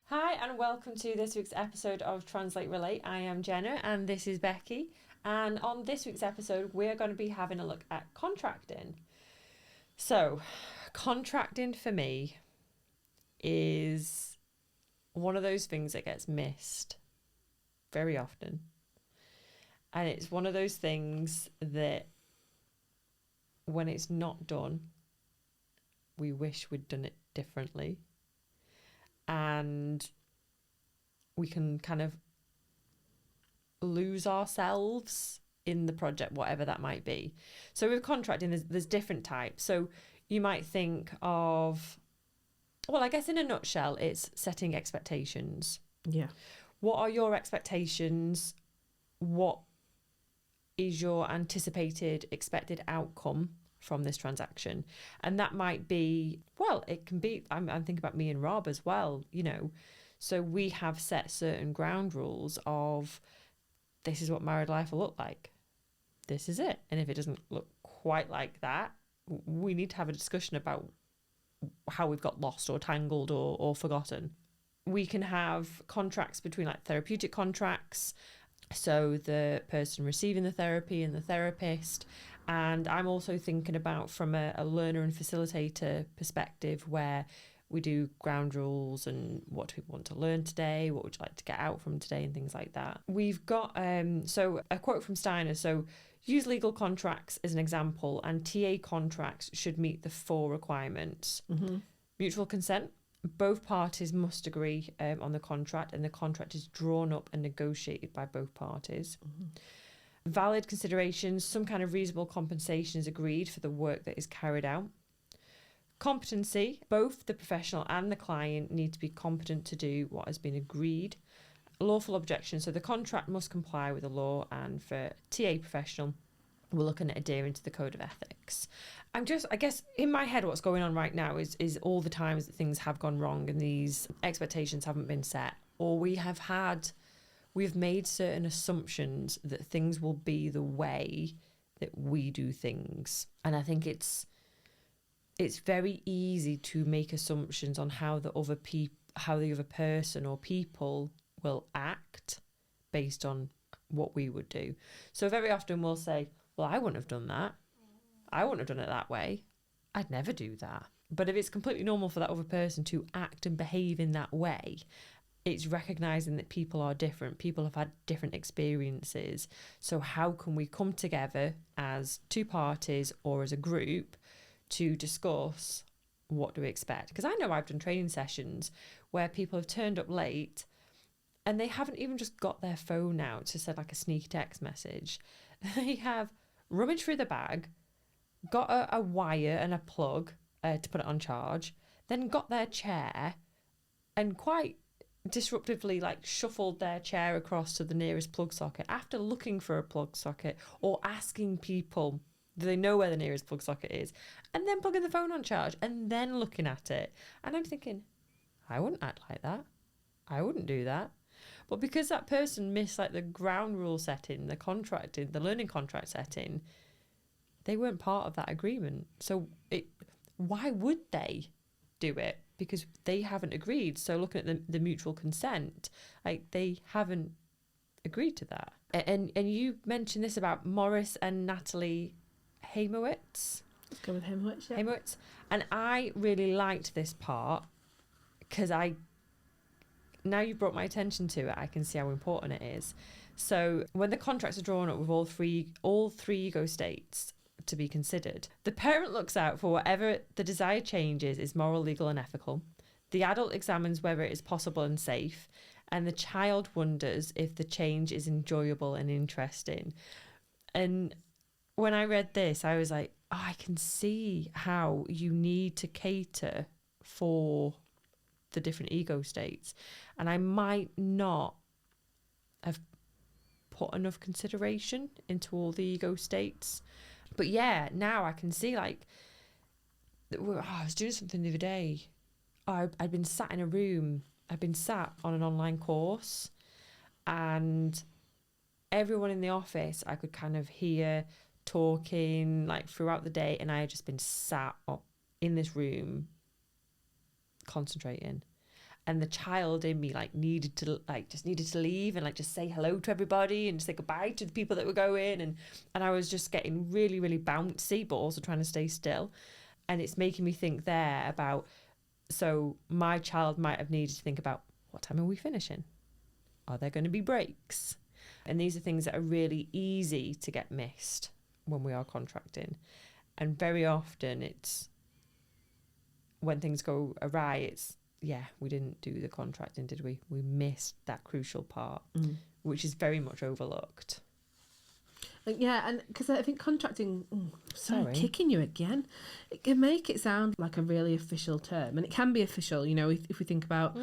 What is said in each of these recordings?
Hi and welcome to this week's episode of Translate Relate. I am Jenna and this is Becki. And on this week's episode, we're going to be having a look at contracting. So, contracting for me is one of those things that gets missed very often. And it's one of those things that when it's not done, we wish we'd done it differently. And we can kind of lose ourselves in the project, whatever that might be. So with contracting, there's different types. So you might think of, well, I guess in a nutshell, it's setting expectations. Yeah. What are your expectations? What is your anticipated expected outcome from this transaction? And that might be, well, it can be, I'm thinking about me and Rob as well, you know. So we have set certain ground rules of this is what married life will look like. This is it. And if it doesn't look quite like that, we need to have a discussion about how we've got lost or tangled or forgotten. We can have contracts between like therapeutic contracts. So the person receiving the therapy and the therapist. And I'm also thinking about from a learner and facilitator perspective where we do ground rules and what do people want to learn today, what would you like to get out from today and things like that. We've got, so a quote from Steiner, so use legal contracts as an example and TA contracts should meet the 4 requirements. Mm-hmm. Mutual consent. Both parties must agree on the contract and the contract is drawn up and negotiated by both parties. Mm-hmm. Valid considerations, some kind of reasonable compensation is agreed for the work that is carried out. Competency, both the professional and the client need to be competent to do what has been agreed. Lawful objection, so the contract must comply with the law, and for TA professional, we're looking at adhering to the code of ethics. I guess in my head what's going on right now is all the times that things have gone wrong and these expectations haven't been set, or we've made certain assumptions that things will be the way that we do things. And I think it's very easy to make assumptions on how the other person or people will act based on what we would do. So very often we'll say, well, I wouldn't have done that. I wouldn't have done it that way. I'd never do that. But if it's completely normal for that other person to act and behave in that way, it's recognizing that people are different. People have had different experiences. So how can we come together as 2 parties or as a group to discuss what do we expect? Because I know I've done training sessions where people have turned up late and they haven't even just got their phone out to send like a sneaky text message. They have rummaged through the bag, got a wire and a plug to put it on charge, then got their chair and quite disruptively like shuffled their chair across to the nearest plug socket after looking for a plug socket or asking people do they know where the nearest plug socket is, and then plugging the phone on charge and then looking at it. And I'm thinking, I wouldn't act like that. I wouldn't do that. But because that person missed like the ground rule setting, the contracting, the learning contract setting, they weren't part of that agreement. So why would they do it? Because they haven't agreed. So looking at the mutual consent, like they haven't agreed to that. And you mentioned this about Morris and Natalie Heimowitz. Let's go with Heimowitz, yeah. Heimowitz. And I really liked this part because now you've brought my attention to it, I can see how important it is. So when the contracts are drawn up with all three ego states to be considered, the parent looks out for whatever the desired change is moral, legal and ethical. The adult examines whether it is possible and safe, and the child wonders if the change is enjoyable and interesting. And when I read this, I was like, oh, I can see how you need to cater for the different ego states. And I might not have put enough consideration into all the ego states. But yeah, now I can see like, I was doing something the other day. I'd been sat in a room. I'd been sat on an online course and everyone in the office I could kind of hear talking like throughout the day, and I had just been sat in this room concentrating. And the child in me needed to leave and just say hello to everybody and say goodbye to the people that were going, and I was just getting really, really bouncy, but also trying to stay still. And it's making me think there about, so my child might have needed to think about, what time are we finishing? Are there going to be breaks? And these are things that are really easy to get missed when we are contracting. And very often it's, when things go awry, it's, we didn't do the contracting, did we? We missed that crucial part, which is very much overlooked. And because I think contracting, kicking you again, it can make it sound like a really official term, and it can be official, if we think about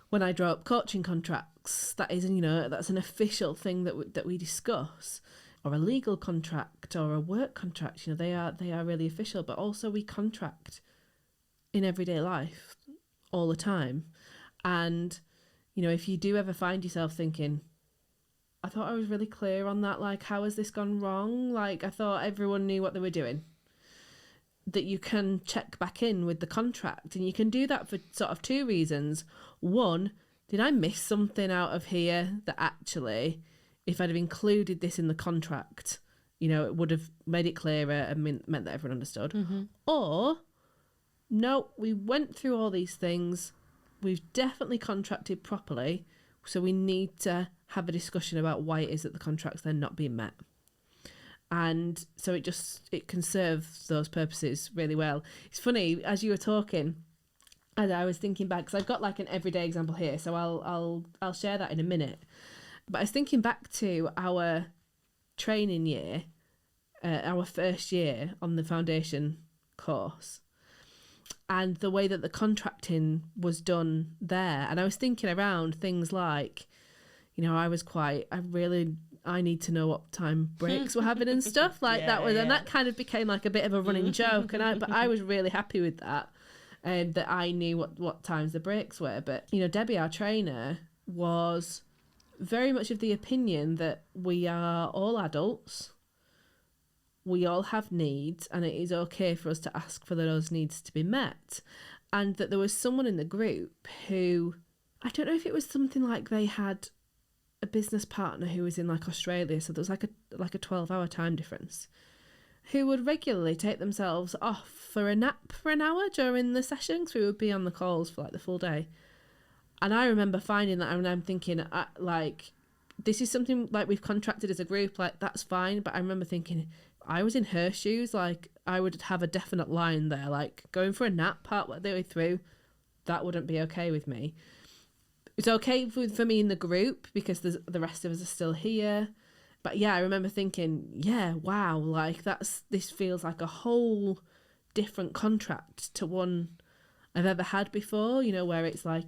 when I draw up coaching contracts, that is, that's an official thing that we discuss, or a legal contract or a work contract, they are really official, but also we contract in everyday life all the time. And, if you do ever find yourself thinking, I thought I was really clear on that, how has this gone wrong? I thought everyone knew what they were doing. That you can check back in with the contract, and you can do that for sort of two reasons. One, did I miss something out of here that actually, if I'd have included this in the contract, it would have made it clearer and meant that everyone understood. Mm-hmm. Or, no, we went through all these things. We've definitely contracted properly, so we need to have a discussion about why it is that the contract's then not being met. And so it can serve those purposes really well. It's funny, as you were talking, and I was thinking back, because I've got an everyday example here, so I'll share that in a minute. But I was thinking back to our training year, our first year on the foundation course, and the way that the contracting was done there. And I was thinking around things like, I need to know what time breaks we're having and stuff and that kind of became a bit of a running joke. But I was really happy with that, and that I knew what times the breaks were. But, Debbie, our trainer, was very much of the opinion that we are all adults. We all have needs, and it is okay for us to ask for those needs to be met. And that there was someone in the group who, I don't know if it was something like they had a business partner who was in Australia, so there was a 12-hour time difference, who would regularly take themselves off for a nap for an hour during the sessions. We would be on the calls for the full day. And I remember finding that, and I'm thinking, this is something we've contracted as a group, that's fine. But I remember thinking, I was in her shoes, I would have a definite line there, going for a nap part the way through, that wouldn't be okay with me. It's okay for me in the group because the rest of us are still here. But I remember thinking, wow, this feels like a whole different contract to one I've ever had before, where it's I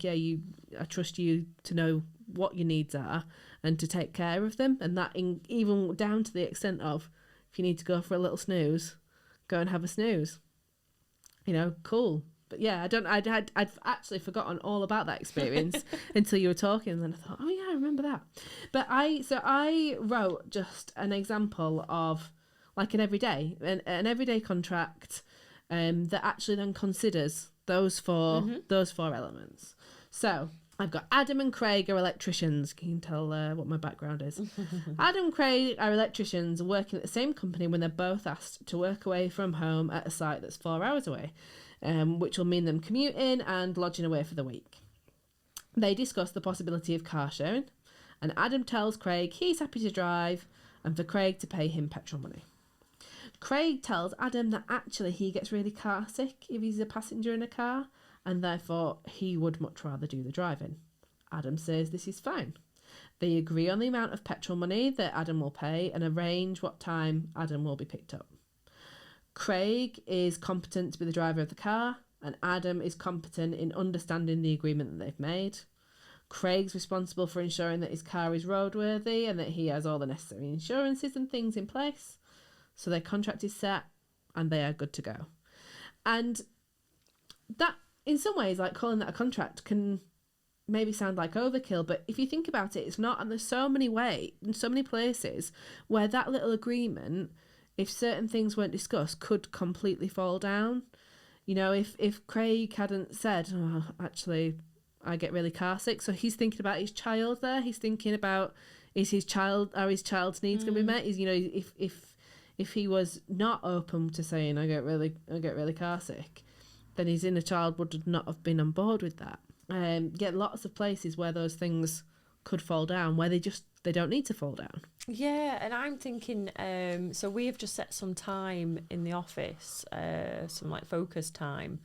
trust you to know what your needs are and to take care of them. And that even down to the extent of, if you need to go for a little snooze, go and have a snooze. Cool. But I'd actually forgotten all about that experience until you were talking, and then I thought, I remember that. But I wrote just an example of an everyday contract that actually then considers those four elements. So I've got Adam and Craig are electricians. You can tell what my background is. Adam and Craig are electricians working at the same company when they're both asked to work away from home at a site that's 4 hours away, which will mean them commuting and lodging away for the week. They discuss the possibility of car sharing, and Adam tells Craig he's happy to drive and for Craig to pay him petrol money. Craig tells Adam that actually he gets really car sick if he's a passenger in a car, and therefore he would much rather do the driving. Adam says this is fine. They agree on the amount of petrol money that Adam will pay and arrange what time Adam will be picked up. Craig is competent to be the driver of the car, and Adam is competent in understanding the agreement that they've made. Craig's responsible for ensuring that his car is roadworthy and that he has all the necessary insurances and things in place. So their contract is set and they are good to go. And that, in some ways, calling that a contract can maybe sound like overkill, but if you think about it, it's not. And there's so many places where that little agreement, if certain things weren't discussed, could completely fall down. If Craig hadn't said, actually, I get really car sick. So he's thinking about his child there. He's thinking about, are his child's needs going to be met? Is, you know, if he was not open to saying I get really car sick, then his inner child would not have been on board with that. Get lots of places where those things could fall down, where they don't need to fall down. Yeah, and I'm thinking, so we have just set some time in the office, some like focus time,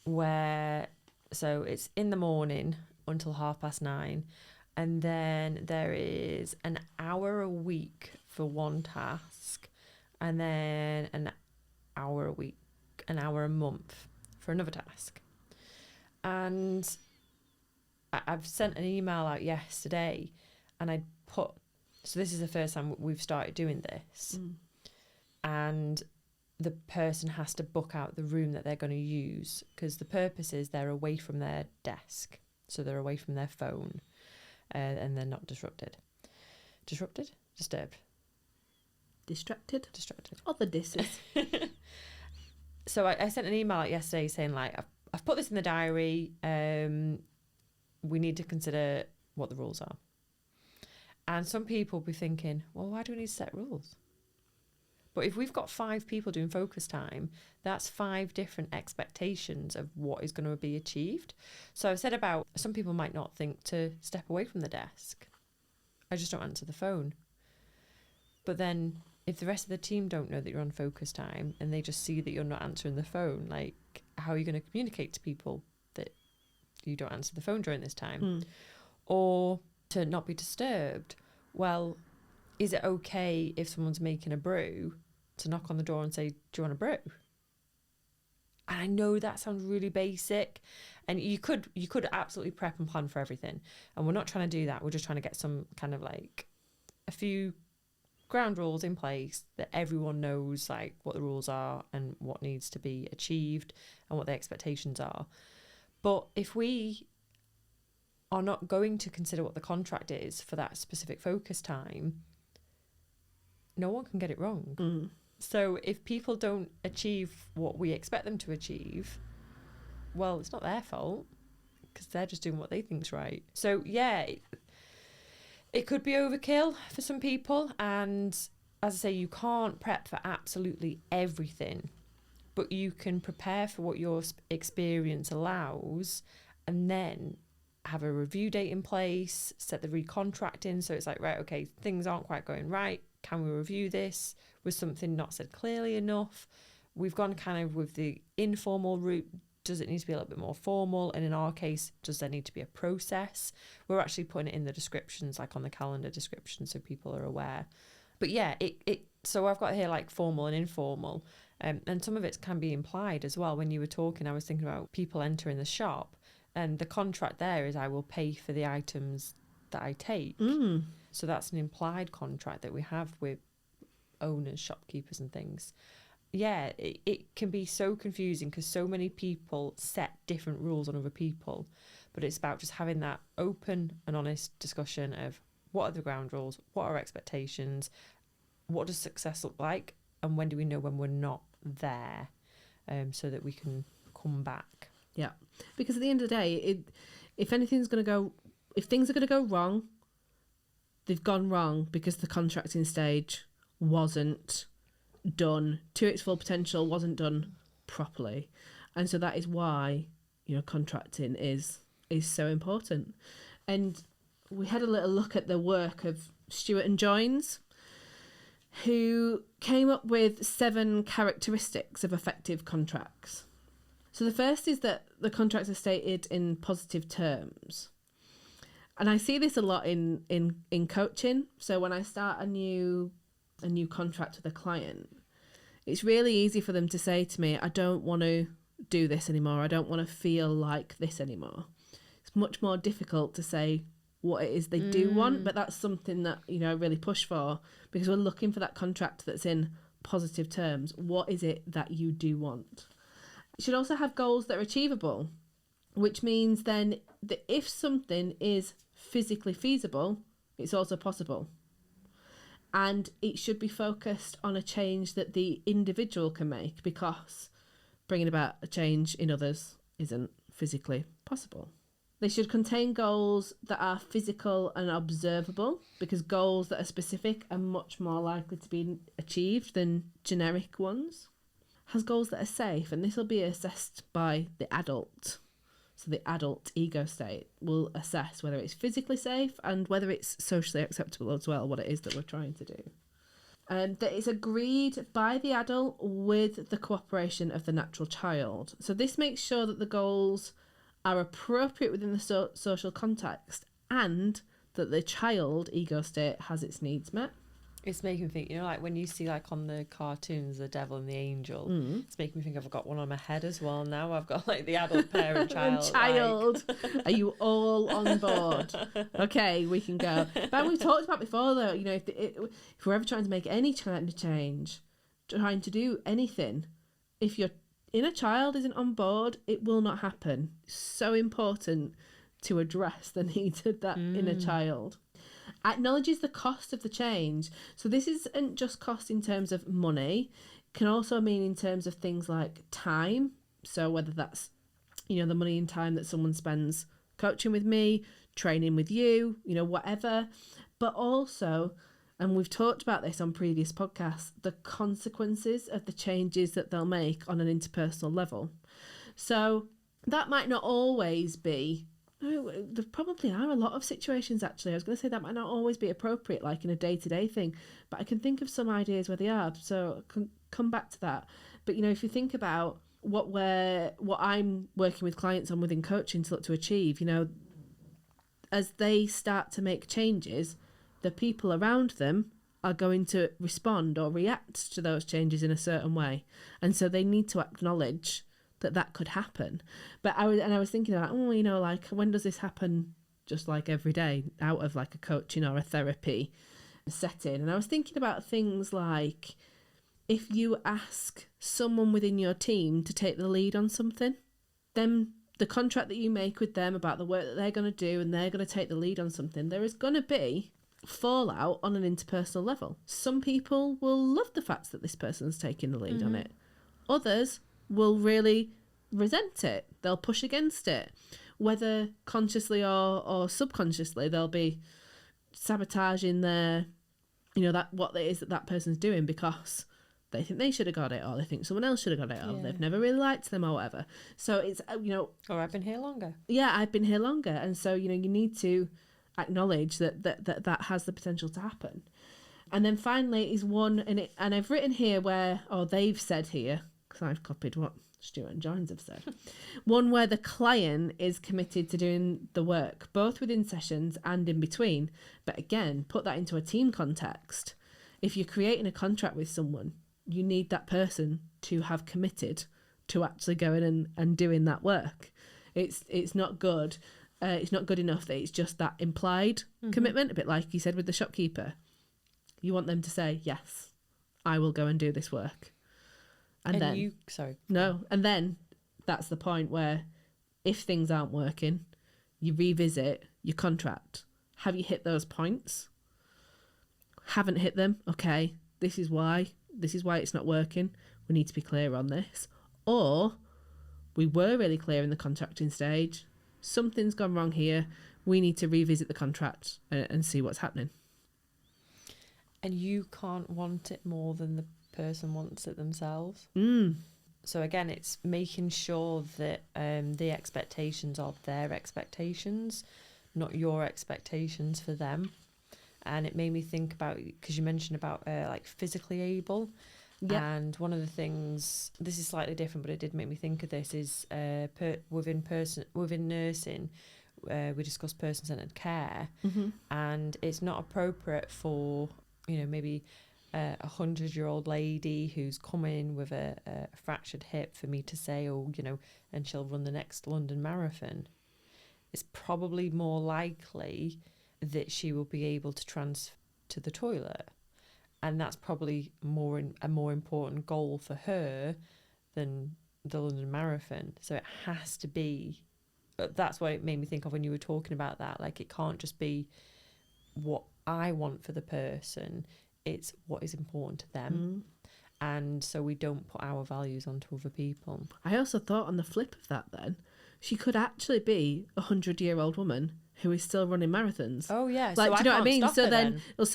where, so it's in the morning until 9:30, and then there is an hour a week for one task, and then an hour a month for another task. And I've sent an email out yesterday, and I put, so this is the first time we've started doing this, and the person has to book out the room that they're going to use, because the purpose is they're away from their desk, so they're away from their phone, and they're not distracted. Other disses. So I sent an email out yesterday saying, like, I've put this in the diary, we need to consider what the rules are. And some people will be thinking, well, why do we need to set rules? But if we've got 5 people doing focus time, that's 5 different expectations of what is going to be achieved. So I've said about, some people might not think to step away from the desk. I just don't answer the phone. But then if the rest of the team don't know that you're on focus time and they just see that you're not answering the phone, like, how are you going to communicate to people that you don't answer the phone during this time? Or to not be disturbed. Well, is it okay if someone's making a brew to knock on the door and say, do you want a brew? And I know that sounds really basic, and you could absolutely prep and plan for everything. And we're not trying to do that. We're just trying to get some kind of like a few ground rules in place that everyone knows, like what the rules are and what needs to be achieved and what the expectations are. But if we are not going to consider what the contract is for that specific focus time, no one can get it wrong. So if people don't achieve what we expect them to achieve, well, it's not their fault, because they're just doing what they think's right. So yeah, it could be overkill for some people, and as I say, you can't prep for absolutely everything, but you can prepare for what your experience allows, and then have a review date in place, set the recontract in, so it's like, right, okay, things aren't quite going right, can we review this? Was something not said clearly enough? We've gone kind of with the informal route. Does it need to be a little bit more formal? And in our case, does there need to be a process? We're actually putting it in the descriptions, like on the calendar description, so people are aware. But yeah, so I've got here like formal and informal, and some of it can be implied as well. When you were talking, I was thinking about people entering the shop, and the contract there is I will pay for the items that I take. So that's an implied contract that we have with owners, shopkeepers and things. Yeah, it can be so confusing because so many people set different rules on other people, but it's about just having that open and honest discussion of what are the ground rules, what are our expectations, what does success look like, and when do we know when we're not there, so that we can come back. Yeah, because at the end of the day, if things are going to go wrong, they've gone wrong because the contracting stage wasn't done to its full potential, wasn't done properly. And so that is why, contracting is so important. And we had a little look at the work of Stewart and Joines, who came up with 7 characteristics of effective contracts. So the first is that the contracts are stated in positive terms. And I see this a lot in coaching. So when I start a new contract with a client, it's really easy for them to say to me, I don't want to do this anymore. I don't want to feel like this anymore. It's much more difficult to say what it is they do want, but that's something that, I really push for, because we're looking for that contract that's in positive terms. What is it that you do want? It should also have goals that are achievable, which means then that if something is physically feasible, it's also possible. And it should be focused on a change that the individual can make, because bringing about a change in others isn't physically possible. They should contain goals that are physical and observable, because goals that are specific are much more likely to be achieved than generic ones. Has goals that are safe, and this will be assessed by the adult. So the adult ego state will assess whether it's physically safe and whether it's socially acceptable as well, what it is that we're trying to do. And that it's agreed by the adult with the cooperation of the natural child. So this makes sure that the goals are appropriate within the social context, and that the child ego state has its needs met. It's making me think, like when you see like on the cartoons, the devil and the angel, it's making me think I've got one on my head as well now. I've got like the adult, parent, child. Like... Are you all on board? Okay, we can go. But we've talked about before though, if we're ever trying to make any kind of change, trying to do anything, if your inner child isn't on board, it will not happen. It's so important to address the needs of that inner child. Acknowledges the cost of the change. So this isn't just cost in terms of money, it can also mean in terms of things like time. So whether that's, the money and time that someone spends coaching with me, training with you, whatever. But also, and we've talked about this on previous podcasts, the consequences of the changes that they'll make on an interpersonal level. So that might not always be... There probably are a lot of situations, actually. I was going to say that might not always be appropriate, like in a day-to-day thing, but I can think of some ideas where they are, so I can come back to that. But, if you think about what I'm working with clients on within coaching to look to achieve, as they start to make changes, the people around them are going to respond or react to those changes in a certain way. And so they need to acknowledge that could happen. But I was thinking about, like when does this happen? Just like every day, out of like a coaching or a therapy setting. And I was thinking about things like, if you ask someone within your team to take the lead on something, then the contract that you make with them about the work that they're going to do, and they're going to take the lead on something, there is going to be fallout on an interpersonal level. Some people will love the fact that this person's taking the lead on it. Others will really resent it. They'll push against it. Whether consciously or subconsciously, they'll be sabotaging their, that what it is that person's doing, because they think they should have got it, or they think someone else should have got it, or they've never really liked them or whatever. So it's, Or I've been here longer. Yeah, I've been here longer. And so, you need to acknowledge that has the potential to happen. And then finally is one, and I've written here they've said here, because I've copied what Stuart and Johns have said. One where the client is committed to doing the work, both within sessions and in between. But again, put that into a team context. If you're creating a contract with someone, you need that person to have committed to actually going and doing that work. It's not good. It's not good enough that it's just that implied commitment, a bit like you said with the shopkeeper. You want them to say, yes, I will go and do this work. And then that's the point where, if things aren't working, you revisit your contract. Have you hit those points? Haven't hit them? Okay, this is why it's not working. We need to be clear on this. Or we were really clear in the contracting stage. Something's gone wrong here. We need to revisit the contract and see what's happening. And you can't want it more than the person wants it themselves. So again, it's making sure that the expectations are their expectations, not your expectations for them. And it made me think about, because you mentioned about like physically able. Yep. And one of the things, this is slightly different, but it did make me think of this, is within nursing, we discuss person-centered care, and it's not appropriate for, maybe a 100-year-old lady who's coming with a fractured hip for me to say, and she'll run the next London Marathon. It's probably more likely that she will be able to transfer to the toilet. And that's probably a more important goal for her than the London Marathon. So it has to be, that's what it made me think of when you were talking about that. Like, it can't just be what I want for the person, it's what is important to them. And so we don't put our values onto other people. I also thought on the flip of that then, she could actually be a 100-year-old woman who is still running marathons. Oh yeah, Like, so do you know what I mean? stop So her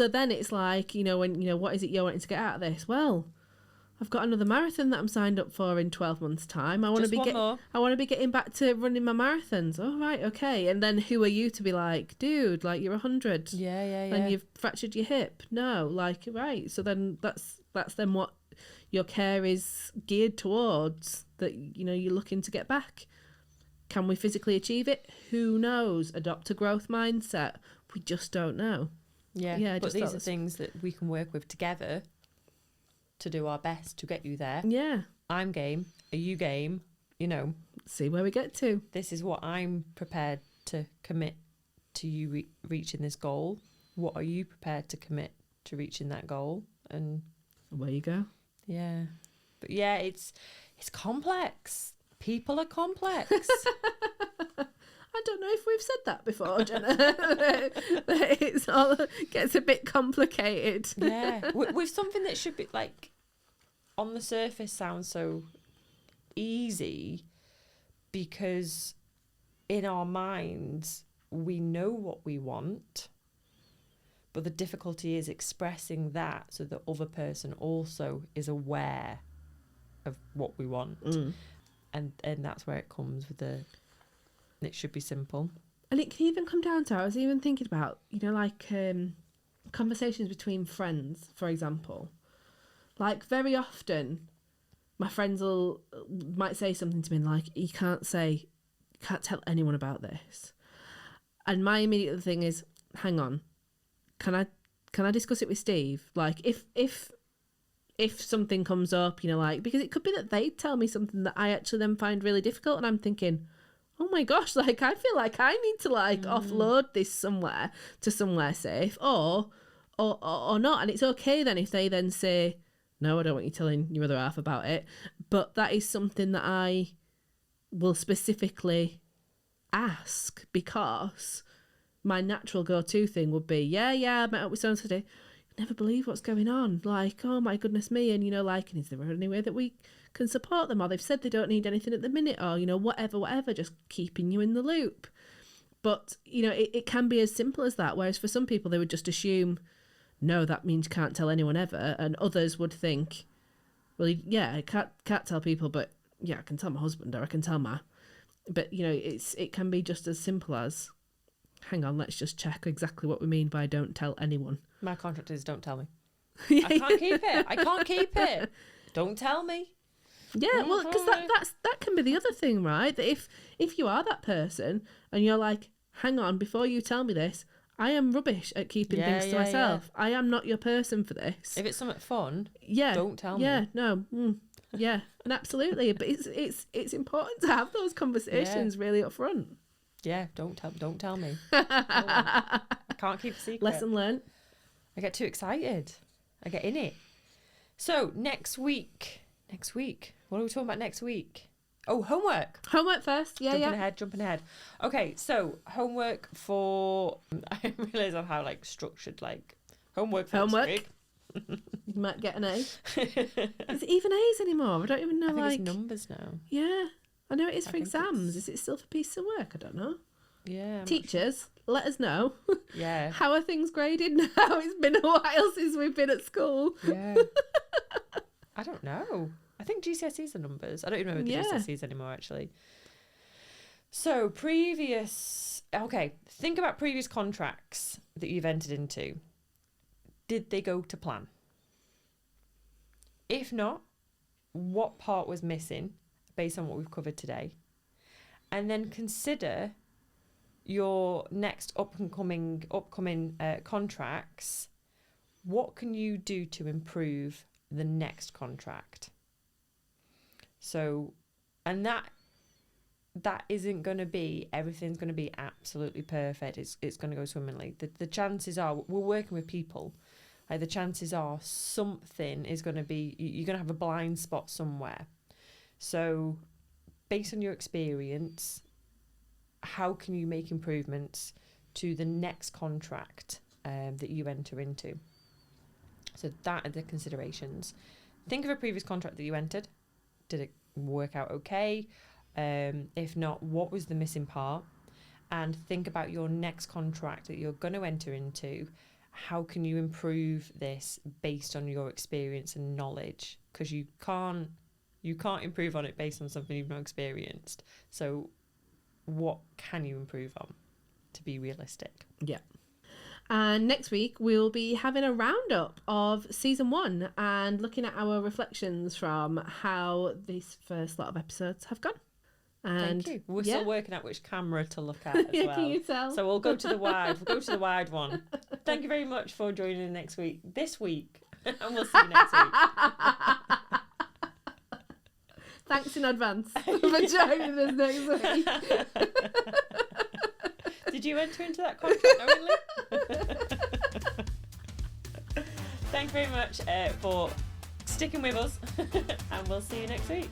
then, it's like, what is it you're wanting to get out of this? Well, I've got another marathon that I'm signed up for in 12 months' time. I want to be getting back to running my marathons. Oh, right, okay. And then who are you to be like, dude, like, you're 100. Yeah. And you've fractured your hip. No, like, right. So then that's then what your care is geared towards, that, you're looking to get back. Can we physically achieve it? Who knows? Adopt a growth mindset. We just don't know. Yeah, but these are things that we can work with together to do our best to get you there. Yeah. I'm game. Are you game? See where we get to. This is what I'm prepared to commit to you reaching this goal. What are you prepared to commit to reaching that goal? And away you go. Yeah. But yeah, it's complex. People are complex. I don't know if we've said that before, Jenna. It's all gets a bit complicated. Yeah, with something that should be like on the surface sounds so easy, because in our minds we know what we want, but the difficulty is expressing that so the other person also is aware of what we want. And that's where it comes with it should be simple. And it can even come down to, I was even thinking about, conversations between friends, for example. Like, very often, my friends might say something to me like, you can't tell anyone about this. And my immediate thing is, hang on, can I discuss it with Steve? Like, if something comes up, because it could be that they tell me something that I actually then find really difficult, and I'm thinking, oh my gosh, like, I feel like I need to offload this somewhere to somewhere safe, or not. And it's okay then if they then say, no, I don't want you telling your other half about it. But that is something that I will specifically ask, because my natural go-to thing would be, I met up with someone today. Never believe what's going on. Like, oh my goodness me. And, and is there any way that we can support them? Or they've said they don't need anything at the minute, or, whatever, just keeping you in the loop. But, it can be as simple as that. Whereas for some people, they would just assume, no, that means you can't tell anyone ever. And others would think, well, yeah, I can't tell people, but yeah, I can tell my husband, or I can tell my... But, it can be just as simple as, hang on, let's just check exactly what we mean by don't tell anyone. My contract is don't tell me. I can't keep it. Don't tell me. Yeah, well, because that can be the other thing, right? That if you are that person and you're like, hang on, before you tell me this, I am rubbish at keeping things to myself. Yeah. I am not your person for this. If it's something fun, don't tell me. Yeah, no. Yeah, and absolutely. But it's important to have those conversations really up front. Yeah, don't tell me. I can't keep a secret. Lesson learned. I get too excited. I get in it. So next week. What are we talking about next week? Oh, homework. Homework first. Jumping ahead. Okay, so homework for... I realise I'm how structured, homework for next week. You might get an A. Is it even A's anymore? I don't even know. I think it's numbers now. Yeah. I know it is for exams. Is it still for pieces of work? I don't know. Yeah. Teachers, let us know. Yeah. How are things graded now? It's been a while since we've been at school. Yeah. I don't know. I think GCSEs are numbers. I don't even remember the GCSEs anymore, actually. So think about previous contracts that you've entered into. Did they go to plan? If not, what part was missing based on what we've covered today? And then consider your next upcoming contracts. What can you do to improve the next contract? So, and that isn't going to be, everything's going to be absolutely perfect. It's going to go swimmingly. The chances are, we're working with people. The chances are something is going to be, you're going to have a blind spot somewhere. So based on your experience, how can you make improvements to the next contract that you enter into? So that are the considerations. Think of a previous contract that you entered. Did it work out okay? If not, what was the missing part? And think about your next contract that you're going to enter into. How can you improve this based on your experience and knowledge? Because you can't improve on it based on something you've not experienced. So what can you improve on to be realistic? Yeah. And next week we'll be having a roundup of season 1 and looking at our reflections from how these first lot of episodes have gone. And thank you. We're still working out which camera to look at as well. Can you tell? So we'll go to the wide. We'll go to the wide one. Thank you very much for joining this week. And we'll see you next week. Thanks in advance for joining us next week. Did you enter into that contract knowingly? Thank you very much for sticking with us. And we'll see you next week.